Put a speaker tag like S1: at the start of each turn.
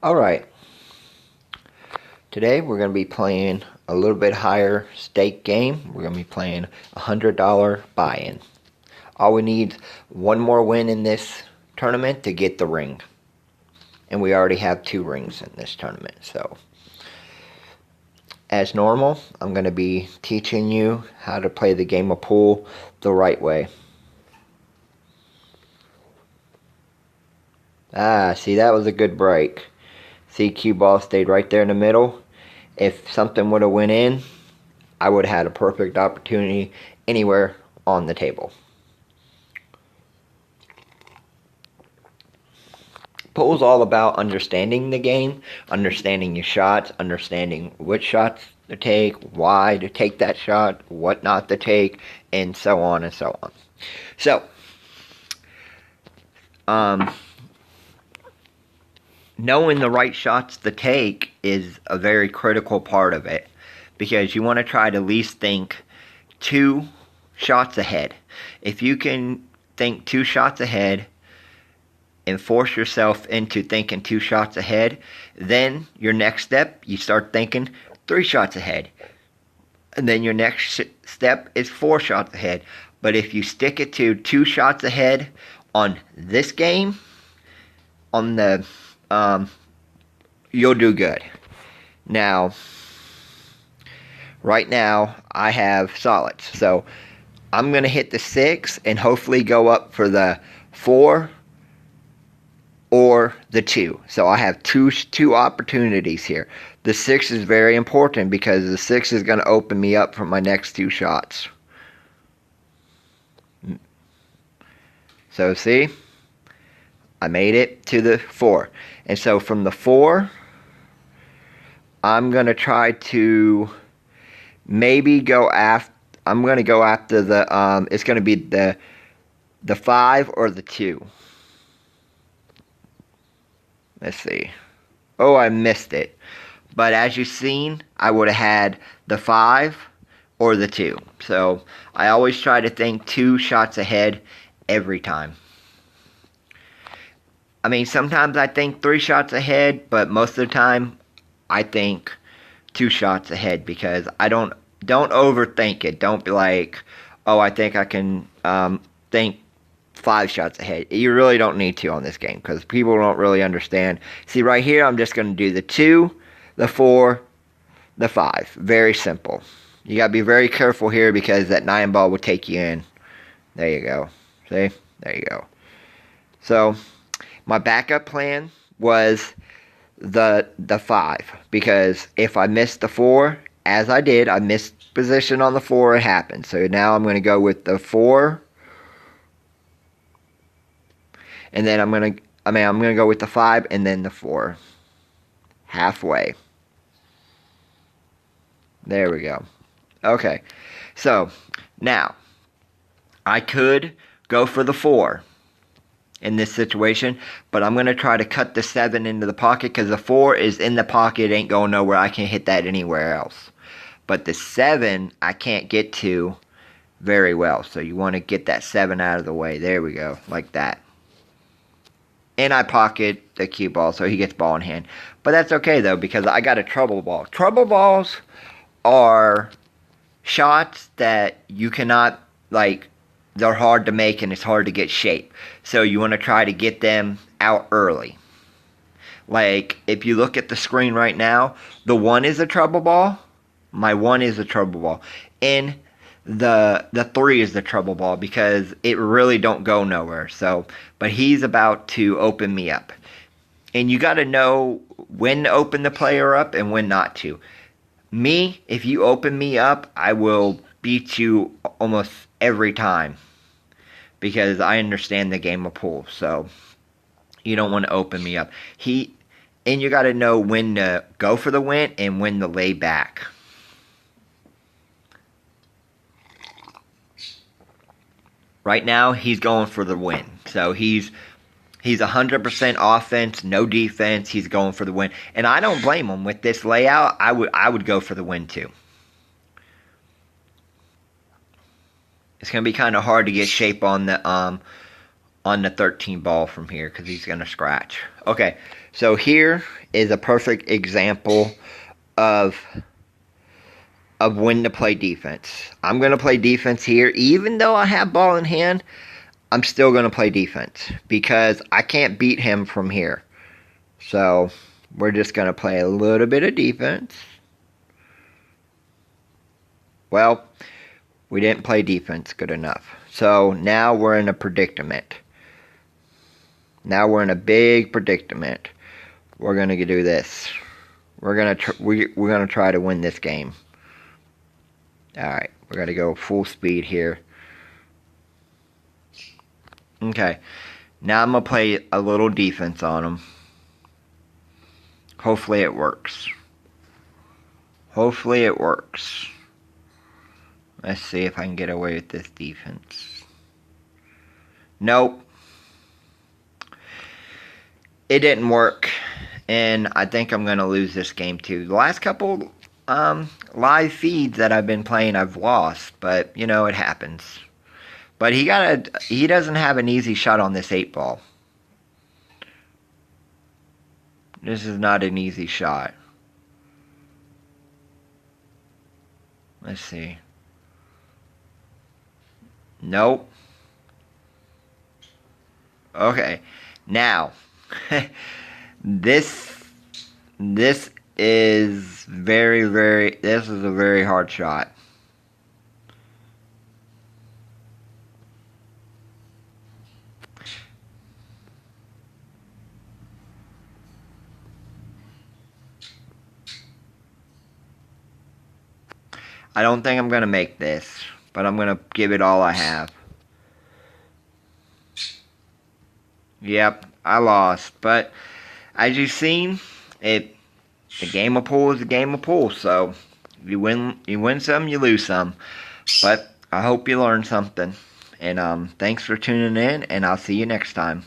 S1: Alright, today we're going to be playing a little bit higher stake game. We're going to be playing a $100 buy-in. All we need is one more win in this tournament to get the ring. And we already have 2 rings in this tournament. So, as normal, I'm going to be teaching you how to play the game of pool the right way. See, that was a good break. See, cue ball stayed right there in the middle. If something would have went in, I would have had a perfect opportunity anywhere on the table. Pool's all about understanding the game, understanding your shots, understanding which shots to take, why to take that shot, what not to take, and so on and so on. So, knowing the right shots to take is a very critical part of it, because you want to try to at least think 2 shots ahead. If you can think 2 shots ahead and force yourself into thinking 2 shots ahead, then your next step, you start thinking 3 shots ahead. And then your next step is 4 shots ahead. But if you stick it to 2 shots ahead on this game, on the you'll do good. Now, right now, I have solids. So, I'm going to hit the 6 and hopefully go up for the 4 or the 2. So, I have two opportunities here. The 6 is very important because the 6 is going to open me up for my next 2 shots. So, see? I made it to the 4. And so from the 4, I'm going to try to maybe go after, I'm going to go after the, it's going to be the 5 or the 2. Let's see. Oh, I missed it. But as you've seen, I would have had the 5 or the 2. So I always try to think 2 shots ahead every time. I mean, sometimes I think 3 shots ahead, but most of the time I think 2 shots ahead, because I don't overthink it. Don't be like, oh, I think I can think 5 shots ahead. You really don't need to on this game, because people don't really understand. See, right here, I'm just going to do the 2, the 4, the 5. Very simple. You got to be very careful here, because that 9 ball will take you in. There you go. See? There you go. So, my backup plan was the 5, because if I missed the 4, as I did, I missed position on the 4, it happened. So now I'm going to go with the 4, and then I'm going to go with the 5 and then the 4. Halfway. There we go. Okay. So, now I could go for the 4 in this situation, but I'm going to try to cut the 7 into the pocket, because the 4 is in the pocket, ain't going nowhere. I can't hit that anywhere else. But the 7 I can't get to very well, so you want to get that 7 out of the way. There we go, like that. And I pocket the cue ball, so he gets ball in hand. But that's okay, though, because I got a trouble ball. Trouble balls are shots that you cannot, like, they're hard to make and it's hard to get shape. So you want to try to get them out early. Like, if you look at the screen right now, the 1 is a trouble ball. My 1 is a trouble ball. And the 3 is the trouble ball, because it really don't go nowhere. So, but he's about to open me up. And you got to know when to open the player up and when not to. Me, if you open me up, I will beat you almost every time, because I understand the game of pool. So you don't want to open me up. And you got to know when to go for the win and when to lay back. Right now, he's going for the win. So he's 100% offense, no defense. He's going for the win, and I don't blame him. With this layout, I would go for the win too. It's going to be kind of hard to get shape on the on the 13 ball from here because he's going to scratch. Okay, so here is a perfect example of when to play defense. I'm going to play defense here. Even though I have ball in hand, I'm still going to play defense because I can't beat him from here. So we're just going to play a little bit of defense. Well, we didn't play defense good enough. So now we're in a predicament. Now we're in a big predicament. We're going to do this. We're going to try to win this game. Alright, we're going to go full speed here. Okay, now I'm going to play a little defense on him. Hopefully it works. Hopefully it works. Let's see if I can get away with this defense. Nope. It didn't work. And I think I'm going to lose this game too. The last couple live feeds that I've been playing, I've lost. But, you know, it happens. But he doesn't have an easy shot on this 8 ball. This is not an easy shot. Let's see. Nope. Okay. Now, this is this is a very hard shot. I don't think I'm going to make this, but I'm going to give it all I have. Yep, I lost, but as you've seen, the game of pool is a game of pool, so you win some, you lose some. But I hope you learned something, and thanks for tuning in, and I'll see you next time.